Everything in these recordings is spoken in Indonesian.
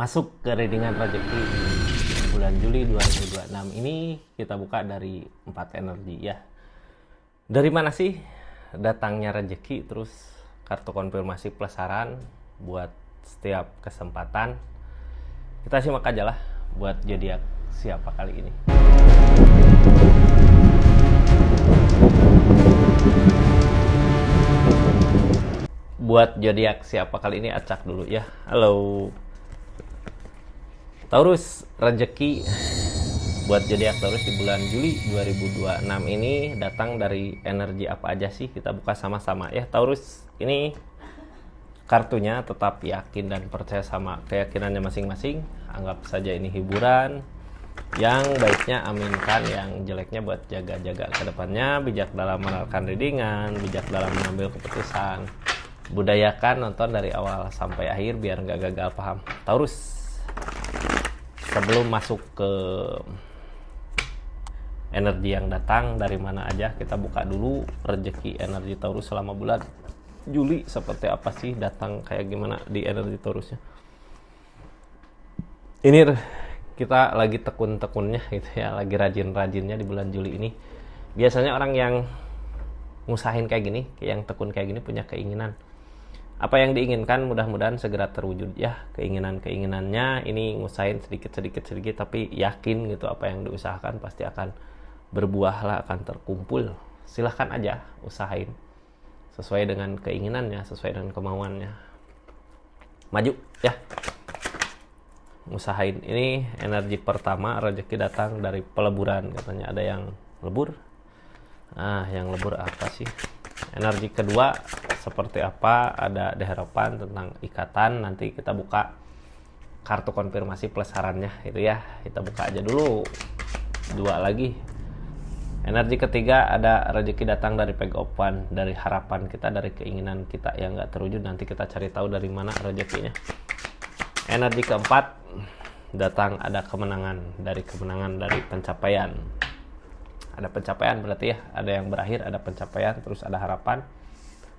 Masuk ke readingan rezeki di bulan Juli 2026 ini kita buka dari 4 energi ya. Dari mana sih datangnya rezeki, terus kartu konfirmasi plus saran buat setiap kesempatan. Kita simak aja lah buat zodiak siapa kali ini. Buat zodiak siapa kali ini acak dulu ya. Halo Taurus, rezeki buat zodiak Taurus di bulan Juli 2026 ini datang dari energi apa aja sih? Kita buka sama-sama ya. Taurus, ini kartunya tetap yakin dan percaya sama keyakinannya masing-masing. Anggap saja ini hiburan. Yang baiknya aminkan, yang jeleknya buat jaga-jaga ke depannya. Bijak dalam menerapkan readingan, bijak dalam mengambil keputusan. Budayakan nonton dari awal sampai akhir biar nggak gagal paham. Taurus, sebelum masuk ke energi yang datang dari mana aja, kita buka dulu rezeki energi Taurus selama bulan Juli seperti apa sih, datang kayak gimana di energi Taurusnya. Ini kita lagi tekun-tekunnya gitu ya, lagi rajin-rajinnya di bulan Juli ini. Biasanya orang yang ngusahain kayak gini, yang tekun kayak gini punya keinginan. Apa yang diinginkan mudah-mudahan segera terwujud ya. Keinginan-keinginannya ini ngusahain sedikit tapi yakin gitu apa yang diusahakan pasti akan berbuah lah, akan terkumpul. Silahkan aja usahain sesuai dengan keinginannya, sesuai dengan kemauannya. Maju ya, usahain. Ini energi pertama, rezeki datang dari peleburan, katanya ada yang lebur. Nah, yang lebur apa sih? Energi kedua seperti apa? Ada harapan tentang ikatan. Nanti kita buka kartu konfirmasi plus sarannya itu ya. Kita buka aja dulu dua lagi. Energi ketiga ada rezeki datang dari pegopan, dari harapan kita, dari keinginan kita yang nggak terwujud. Nanti kita cari tahu dari mana rezekinya. Energi keempat datang ada kemenangan, dari pencapaian. Ada pencapaian berarti ya, ada yang berakhir, ada pencapaian, terus ada harapan,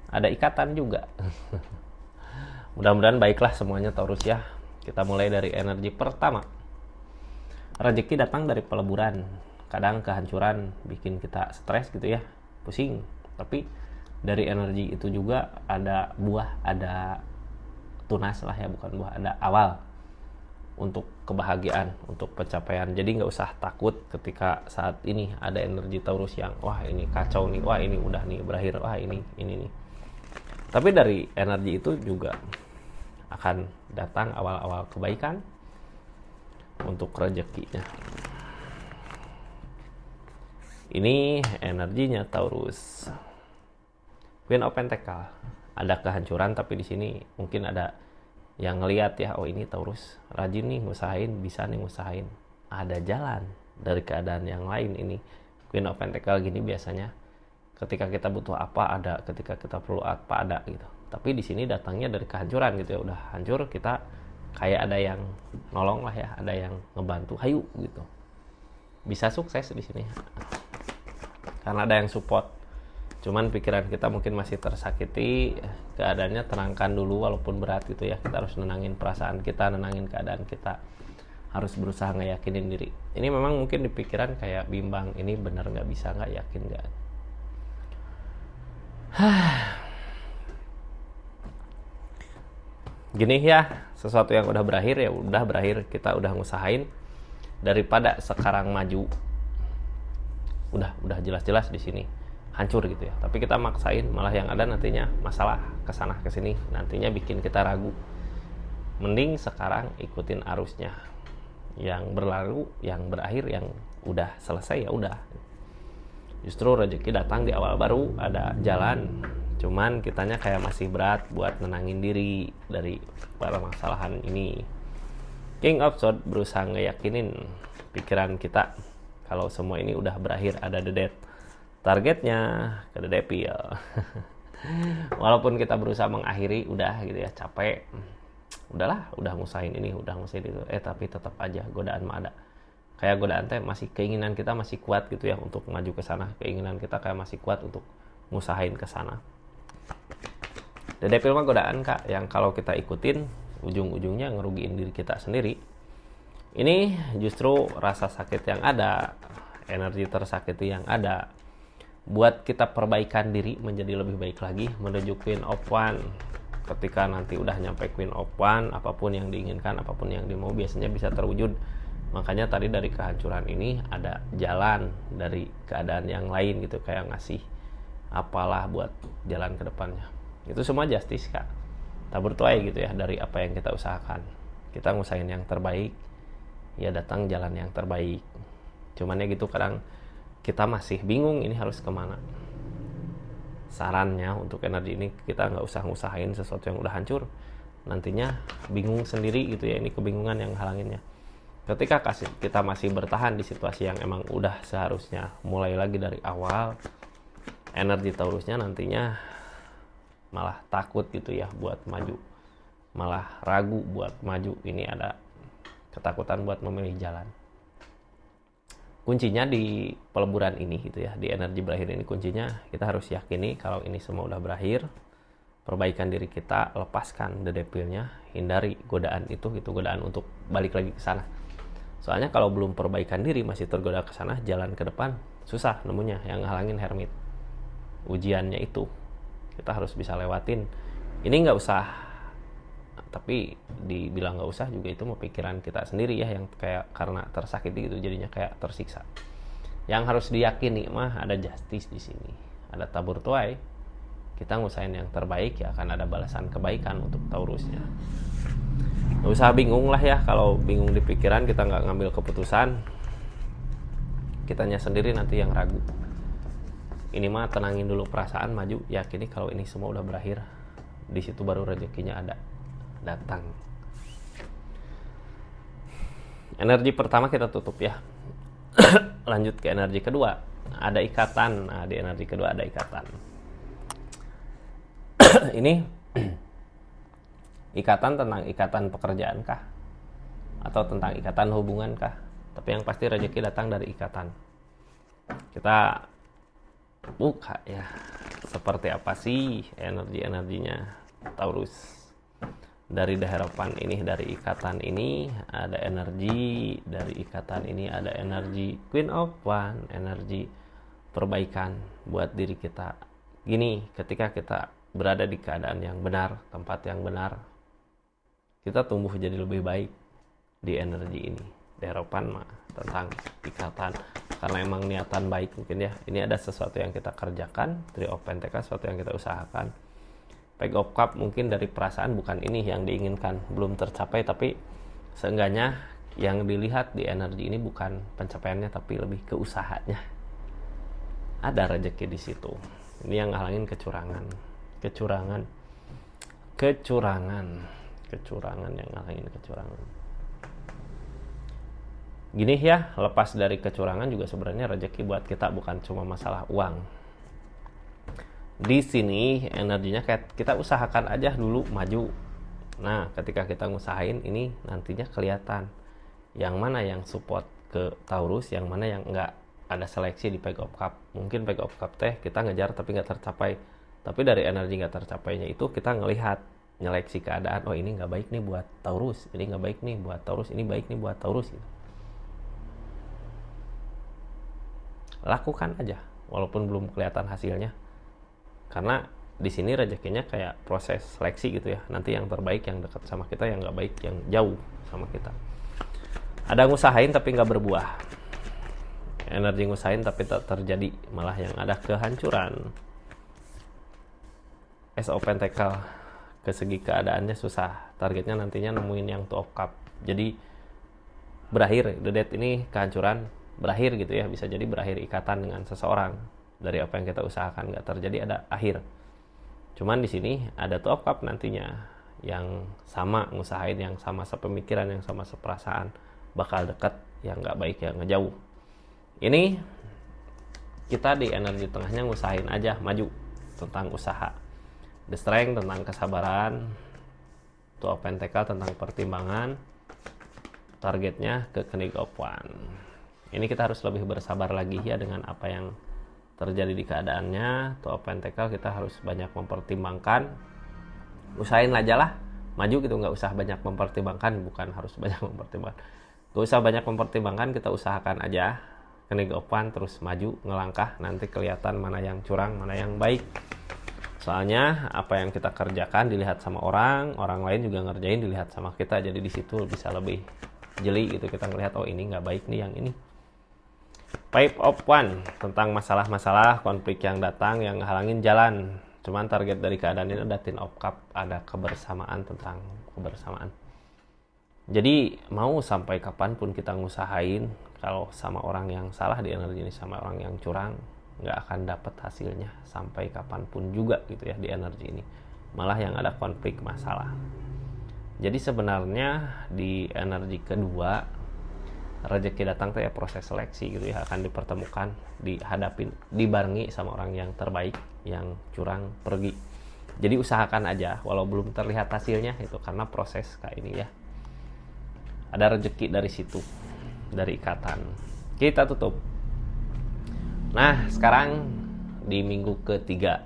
ada ikatan juga. Mudah-mudahan baiklah semuanya Taurus ya. Kita mulai dari energi pertama. Rezeki datang dari peleburan. Kadang kehancuran bikin kita stres gitu ya, pusing. Tapi dari energi itu juga ada buah, ada tunas lah ya, bukan buah, ada awal untuk kebahagiaan, untuk pencapaian. Jadi nggak usah takut ketika saat ini ada energi Taurus yang wah ini kacau nih, wah ini udah nih berakhir, wah ini nih. Tapi dari energi itu juga akan datang awal-awal kebaikan untuk rezekinya. Ini energinya Taurus. Queen of Pentacle. Ada kehancuran tapi di sini mungkin ada yang ngelihat ya, oh ini Taurus rajin nih ngusahain, bisa nih ngusahain, ada jalan dari keadaan yang lain. Ini Queen of Pentacle gini biasanya ketika kita butuh apa ada, ketika kita perlu apa ada gitu. Tapi di sini datangnya dari kehancuran gitu ya, udah hancur, kita kayak ada yang nolong lah ya, ada yang ngebantu, hayu gitu, bisa sukses di sini karena ada yang support. Cuman pikiran kita mungkin masih tersakiti, keadaannya tenangkan dulu walaupun berat gitu ya. Kita harus nenangin perasaan kita, nenangin keadaan kita. Harus berusaha ngeyakinin diri. Ini memang mungkin di pikiran kayak bimbang, ini benar nggak, bisa nggak, yakin nggak. Gini ya, sesuatu yang udah berakhir ya udah berakhir, kita udah ngusahain. Daripada sekarang maju, udah jelas-jelas di sini hancur gitu ya, tapi kita maksain, malah yang ada nantinya masalah kesana kesini, nantinya bikin kita ragu. Mending sekarang ikutin arusnya, yang berlalu, yang berakhir, yang udah selesai ya udah. Justru rezeki datang di awal baru, ada jalan. Cuman kitanya kayak masih berat buat nenangin diri dari permasalahan ini. King of Swords berusaha ngeyakinin pikiran kita kalau semua ini udah berakhir, ada the death. Targetnya ke the devil. Walaupun kita berusaha mengakhiri, udah gitu ya, capek, udahlah, udah ngusahain ini, udah ngusahain itu, tapi tetap aja godaan mah ada. Kayak godaan teh masih, keinginan kita masih kuat gitu ya untuk maju ke sana, keinginan kita kayak masih kuat untuk ngusahain ke sana. The devil mah godaan Kak, yang kalau kita ikutin ujung-ujungnya ngerugiin diri kita sendiri. Ini justru rasa sakit yang ada, energi tersakiti yang ada, buat kita perbaikan diri menjadi lebih baik lagi menuju Queen of One. Ketika nanti udah nyampe Queen of One, apapun yang diinginkan, apapun yang dimau biasanya bisa terwujud. Makanya tadi dari kehancuran ini ada jalan dari keadaan yang lain gitu, kayak ngasih apalah buat jalan ke depannya. Itu semua justice, Kak. Tabur tuai gitu ya, dari apa yang kita usahakan. Kita ngusahain yang terbaik, ya datang jalan yang terbaik. Cuman ya gitu, kadang kita masih bingung ini harus kemana. Sarannya untuk energi ini, kita nggak usah ngusahain sesuatu yang udah hancur, nantinya bingung sendiri gitu ya. Ini kebingungan yang halanginnya. Ketika kita masih bertahan di situasi yang emang udah seharusnya mulai lagi dari awal, energi Taurusnya nantinya malah takut gitu ya buat maju, malah ragu buat maju. Ini ada ketakutan buat memilih jalan. Kuncinya di peleburan ini gitu ya, di energi berakhir ini kuncinya kita harus yakini kalau ini semua udah berakhir. Perbaikan diri kita, lepaskan the devilnya, hindari godaan itu godaan untuk balik lagi ke sana. Soalnya kalau belum perbaikan diri masih tergoda ke sana, jalan ke depan susah nemunya. Yang ngehalangin hermit, ujiannya itu kita harus bisa lewatin. Ini nggak usah, tapi dibilang nggak usah juga itu mau pikiran kita sendiri ya, yang kayak karena tersakiti gitu jadinya kayak tersiksa. Yang harus diyakini mah ada justice di sini, ada tabur tuai. Kita ngusahain yang terbaik, ya akan ada balasan kebaikan untuk Taurusnya. Gak usah bingung lah ya, kalau bingung di pikiran kita nggak ngambil keputusan, kitanya sendiri nanti yang ragu. Ini mah tenangin dulu perasaan, maju, yakini kalau ini semua udah berakhir. Di situ baru rezekinya ada datang. Energi pertama kita tutup ya. Lanjut ke energi kedua, ada ikatan. Nah, di energi kedua ada ikatan. Ini ikatan tentang ikatan pekerjaan kah? Atau tentang ikatan hubungan kah? Tapi yang pasti rezeki datang dari ikatan. Kita buka ya, seperti apa sih energi-energinya Taurus. Dari harapan ini, dari ikatan ini ada energi, dari ikatan ini ada energi Queen of One, energi perbaikan buat diri kita. Gini, ketika kita berada di keadaan yang benar, tempat yang benar, kita tumbuh jadi lebih baik di energi ini. Di harapan mah tentang ikatan, karena emang niatan baik mungkin ya. Ini ada sesuatu yang kita kerjakan, Three of Pentacles, sesuatu yang kita usahakan. Page of Cup mungkin dari perasaan bukan ini yang diinginkan, belum tercapai, tapi seenggaknya yang dilihat di energi ini bukan pencapaiannya tapi lebih ke usahanya. Ada rezeki di situ. Ini yang ngalangin kecurangan yang ngalangin kecurangan. Gini ya, lepas dari kecurangan juga sebenarnya rezeki buat kita bukan cuma masalah uang. Di sini energinya kayak kita usahakan aja dulu maju. Nah, ketika kita ngusahain ini nantinya kelihatan yang mana yang support ke Taurus, yang mana yang enggak. Ada seleksi di Page of Cup. Mungkin Page of Cup teh kita ngejar tapi nggak tercapai. Tapi dari energi nggak tercapainya itu kita ngelihat, nyeleksi keadaan. Oh, ini nggak baik nih buat Taurus, ini nggak baik nih buat Taurus, ini baik nih buat Taurus gitu. Lakukan aja walaupun belum kelihatan hasilnya, karena di sini rezekinya kayak proses seleksi gitu ya. Nanti yang terbaik yang dekat sama kita, yang nggak baik yang jauh sama kita. Ada ngusahain tapi nggak berbuah, energi ngusahain tapi tak terjadi, malah yang ada kehancuran. Ace of Pentacle, ke segi keadaannya susah, targetnya nantinya nemuin yang Two of Cup. Jadi berakhir, the death ini kehancuran berakhir gitu ya, bisa jadi berakhir ikatan dengan seseorang. Dari apa yang kita usahakan nggak terjadi, ada akhir. Cuman di sini ada Two of Cup nantinya, yang sama ngusahain, yang sama sepemikiran, yang sama seperasaan, bakal dekat, yang nggak baik yang ngejauh. Ini kita di energi tengahnya ngusahain aja maju, tentang usaha. The Strength tentang kesabaran, Two of Pentacle tentang pertimbangan, targetnya ke King of One. Ini kita harus lebih bersabar lagi ya dengan apa yang terjadi di keadaannya. Two of Pentacle kita harus banyak mempertimbangkan. Usahain aja lah maju gitu, nggak usah banyak mempertimbangkan, bukan harus banyak mempertimbangkan, nggak usah banyak mempertimbangkan, kita usahakan aja kening opan terus maju ngelangkah, nanti kelihatan mana yang curang mana yang baik. Soalnya apa yang kita kerjakan dilihat sama orang lain juga ngerjain dilihat sama kita, jadi di situ bisa lebih jeli gitu, kita ngelihat oh ini nggak baik nih yang ini. 5 of Wands tentang masalah-masalah konflik yang datang yang halangin jalan. Cuman target dari keadaan ini ada 10 of Cups, ada kebersamaan, tentang kebersamaan. Jadi mau sampai kapanpun kita ngusahain, kalau sama orang yang salah di energi ini, sama orang yang curang, nggak akan dapat hasilnya sampai kapanpun juga gitu ya di energi ini. Malah yang ada konflik masalah. Jadi sebenarnya di energi kedua, rezeki datang tuh ya proses seleksi gitu ya, akan dipertemukan, dihadapin, dibarengi sama orang yang terbaik, yang curang pergi. Jadi usahakan aja walau belum terlihat hasilnya itu, karena proses kayak ini ya. Ada rezeki dari situ, dari ikatan. Kita tutup. Nah, sekarang di minggu ketiga,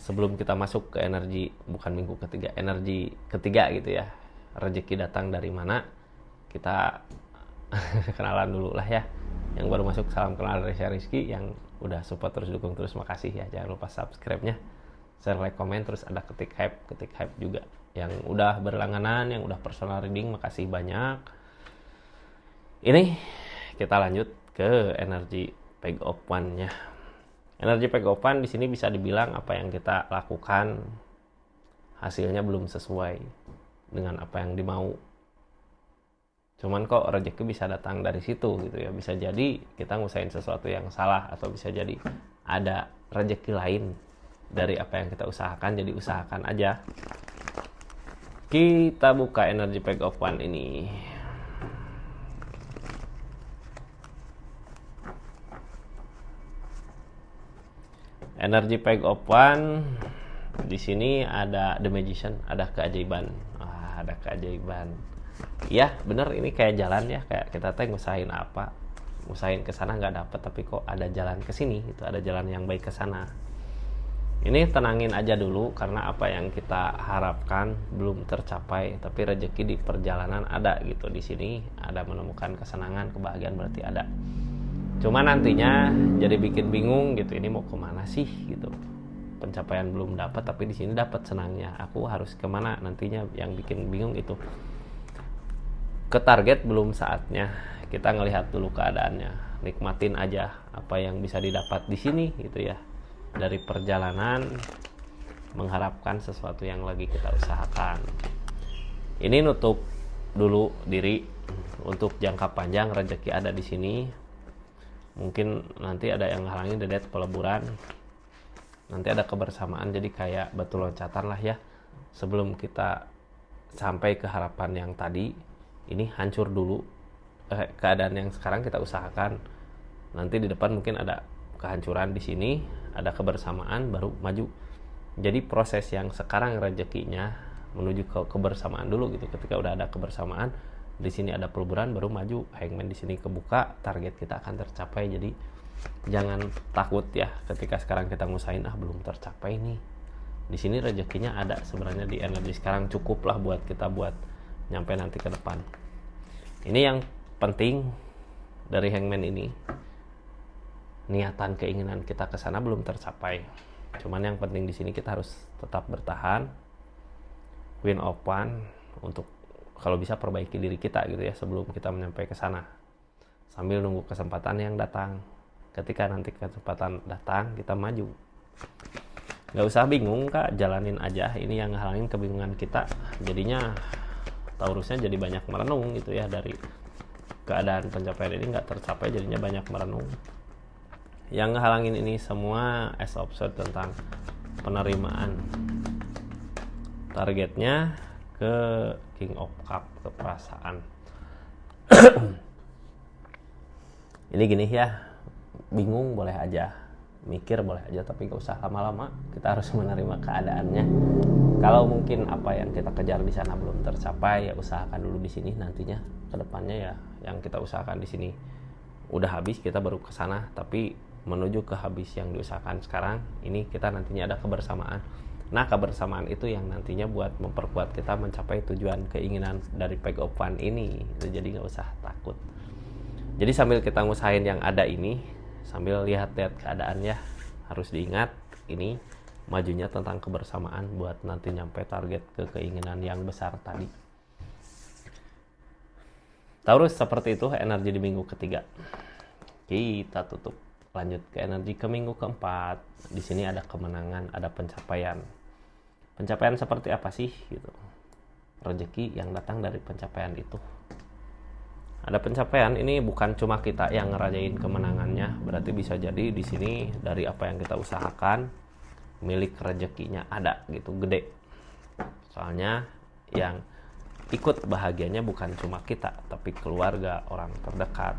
sebelum kita masuk ke energi, bukan minggu ketiga, energi ketiga gitu ya, rezeki datang dari mana, kita kenalan dulu lah ya. Yang baru masuk, salam kenal dari saya Rizky. Yang udah support terus, dukung terus, makasih ya. Jangan lupa subscribe-nya, share, like, komen, terus ada ketik hype juga. Yang udah berlangganan, yang udah personal reading, makasih banyak. Ini kita lanjut ke energi Page of Wands-nya. Energi Page of Wands di sini bisa dibilang apa yang kita lakukan hasilnya belum sesuai dengan apa yang dimau. Cuman kok rezeki bisa datang dari situ gitu ya. Bisa jadi kita ngusahain sesuatu yang salah, atau bisa jadi ada rezeki lain dari apa yang kita usahakan. Jadi usahakan aja. Kita buka energi Page of Wands ini. Energi Page of Wands di sini ada The Magician, ada keajaiban. Ada keajaiban. Iya bener, ini kayak jalan ya, kayak kita ngusahain apa, ngusahain ke sana nggak dapet, tapi kok ada jalan ke sini, itu ada jalan yang baik ke sana. Ini tenangin aja dulu, karena apa yang kita harapkan belum tercapai, tapi rezeki di perjalanan ada gitu. Di sini ada menemukan kesenangan, kebahagiaan berarti ada. Cuma nantinya jadi bikin bingung gitu, ini mau kemana sih gitu. Pencapaian belum dapat, tapi di sini dapat senangnya. Aku harus kemana nantinya, yang bikin bingung itu. Ke target belum saatnya, kita ngelihat dulu keadaannya, nikmatin aja apa yang bisa didapat di sini gitu ya, dari perjalanan, mengharapkan sesuatu yang lagi kita usahakan. Ini nutup dulu diri untuk jangka panjang, rezeki ada di sini. Mungkin nanti ada yang halangin dedet peleburan, nanti ada kebersamaan, jadi kayak batu loncatan lah ya. Sebelum kita sampai ke harapan yang tadi, ini hancur dulu keadaan yang sekarang kita usahakan. Nanti di depan mungkin ada kehancuran, di sini ada kebersamaan, baru maju. Jadi proses yang sekarang rezekinya menuju ke kebersamaan dulu gitu. Ketika udah ada kebersamaan, di sini ada peleburan, baru maju. Hangman di sini kebuka, target kita akan tercapai. Jadi jangan takut ya ketika sekarang kita ngusahain belum tercapai nih. Di sini rezekinya ada sebenarnya, di energi sekarang cukup lah buat kita buat nyampe nanti ke depan. Ini yang penting dari Hangman ini, niatan keinginan kita ke sana belum tercapai. Cuman yang penting di sini kita harus tetap bertahan. Queen of Wands untuk kalau bisa perbaiki diri kita gitu ya sebelum kita menyampai ke sana. Sambil nunggu kesempatan yang datang. Ketika nanti kesempatan datang, kita maju. Gak usah bingung Kak, jalanin aja. Ini yang halangin kebingungan kita. Jadinya Taurusnya jadi banyak merenung gitu ya, dari keadaan pencapaian ini nggak tercapai, jadinya banyak merenung. Yang ngehalangin ini semua as of Swords tentang penerimaan. Targetnya ke King of Cups, ke perasaan. Ini gini ya, bingung boleh aja, mikir boleh aja, tapi gak usah lama-lama. Kita harus menerima keadaannya. Kalau mungkin apa yang kita kejar di sana belum tercapai, ya usahakan dulu di sini. Nantinya kedepannya ya yang kita usahakan di sini udah habis, kita baru ke sana. Tapi menuju ke habis yang diusahakan sekarang ini, kita nantinya ada kebersamaan. Nah, kebersamaan itu yang nantinya buat memperkuat kita mencapai tujuan keinginan dari Pack of Fun ini. Jadi nggak usah takut. Jadi sambil kita ngusahain yang ada ini, sambil lihat-lihat keadaannya, harus diingat ini majunya tentang kebersamaan buat nanti nyampe target ke keinginan yang besar tadi. Taurus, seperti itu energi di minggu ketiga. Kita tutup. Lanjut ke energi ke minggu keempat. Di sini ada kemenangan, ada pencapaian. Pencapaian seperti apa sih gitu? Rezeki yang datang dari pencapaian itu. Ada pencapaian, ini bukan cuma kita yang ngerayain kemenangannya, berarti bisa jadi di sini dari apa yang kita usahakan, milik rezekinya ada gitu, gede. Soalnya yang ikut bahagianya bukan cuma kita, tapi keluarga, orang terdekat,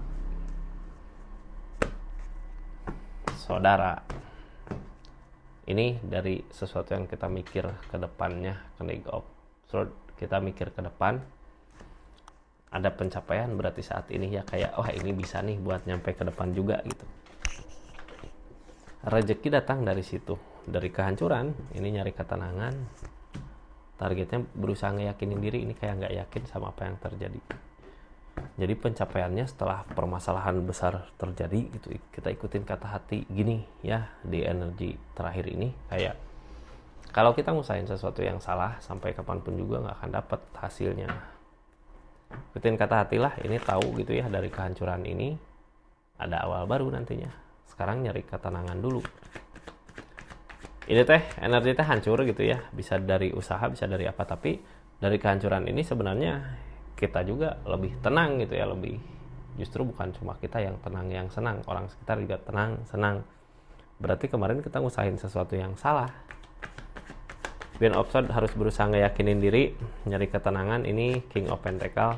saudara. Ini dari sesuatu yang kita mikir ke depannya, King of Swords, kita mikir ke depan, ada pencapaian, berarti saat ini ya kayak wah ini bisa nih buat nyampe ke depan juga gitu. Rezeki datang dari situ, dari kehancuran, ini nyari ketenangan. Targetnya berusaha ngeyakinin diri, ini kayak nggak yakin sama apa yang terjadi. Jadi pencapaiannya setelah permasalahan besar terjadi gitu, kita ikutin kata hati gini ya di energi terakhir ini, kayak kalau kita ngusahain sesuatu yang salah sampai kapanpun juga nggak akan dapat hasilnya. Ikutin kata hati lah, ini tahu gitu ya dari kehancuran ini ada awal baru nantinya. Sekarang nyari ketenangan dulu. Ini energi hancur gitu ya, bisa dari usaha, bisa dari apa, tapi dari kehancuran ini sebenarnya kita juga lebih tenang gitu ya, lebih, justru bukan cuma kita yang tenang yang senang, orang sekitar juga tenang senang. Berarti kemarin kita ngusahain sesuatu yang salah. Queen of Swords harus berusaha ngeyakinin diri, nyari ketenangan. Ini King of Pentacle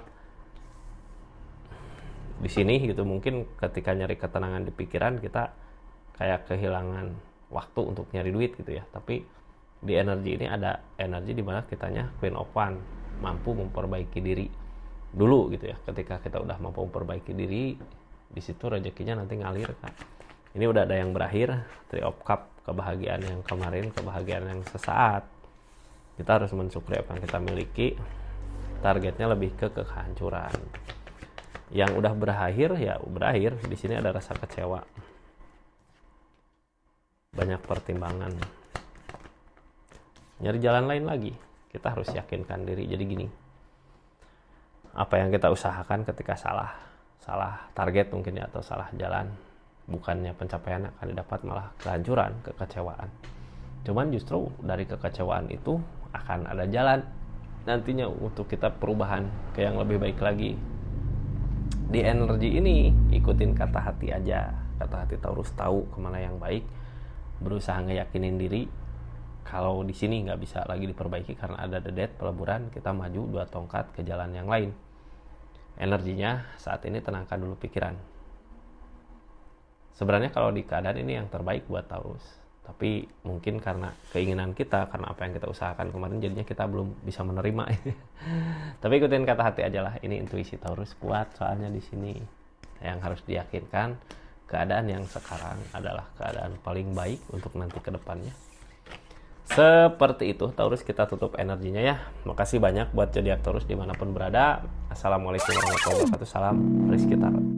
di sini gitu, mungkin ketika nyari ketenangan di pikiran kita kayak kehilangan waktu untuk nyari duit gitu ya, tapi di energi ini ada energi di mana kitanya Queen of One, mampu memperbaiki diri dulu gitu ya. Ketika kita udah mampu memperbaiki diri, di situ rezekinya nanti ngalir kan. Ini udah ada yang berakhir, Three of Cup, kebahagiaan yang kemarin, kebahagiaan yang sesaat. Kita harus mensyukuri apa yang kita miliki. Targetnya lebih ke kehancuran. Yang udah berakhir ya berakhir. Di sini ada rasa kecewa, banyak pertimbangan, nyari jalan lain lagi. Kita harus yakinkan diri. Jadi gini, apa yang kita usahakan ketika salah target mungkin ya, atau salah jalan, bukannya pencapaian akan didapat, malah kehancuran, kekecewaan. Cuman justru dari kekecewaan itu akan ada jalan nantinya untuk kita perubahan ke yang lebih baik lagi. Di energi ini ikutin kata hati aja. Kata hati Taurus tahu kemana yang baik, berusaha ngeyakinin diri. Kalau di sini nggak bisa lagi diperbaiki karena ada dedet peleburan, kita maju 2 tongkat ke jalan yang lain. Energinya saat ini tenangkan dulu pikiran. Sebenarnya kalau di keadaan ini yang terbaik buat Taurus, tapi mungkin karena keinginan kita, karena apa yang kita usahakan kemarin, jadinya kita belum bisa menerima. Tapi ikutin kata hati aja lah. Ini intuisi Taurus kuat soalnya di sini. Yang harus diyakinkan, keadaan yang sekarang adalah keadaan paling baik untuk nanti ke depannya. Seperti itu Taurus, kita tutup energinya ya. Makasih banyak buat zodiak Taurus dimanapun berada. Assalamualaikum warahmatullahi wabarakatuh. Salam Rizky Tarot.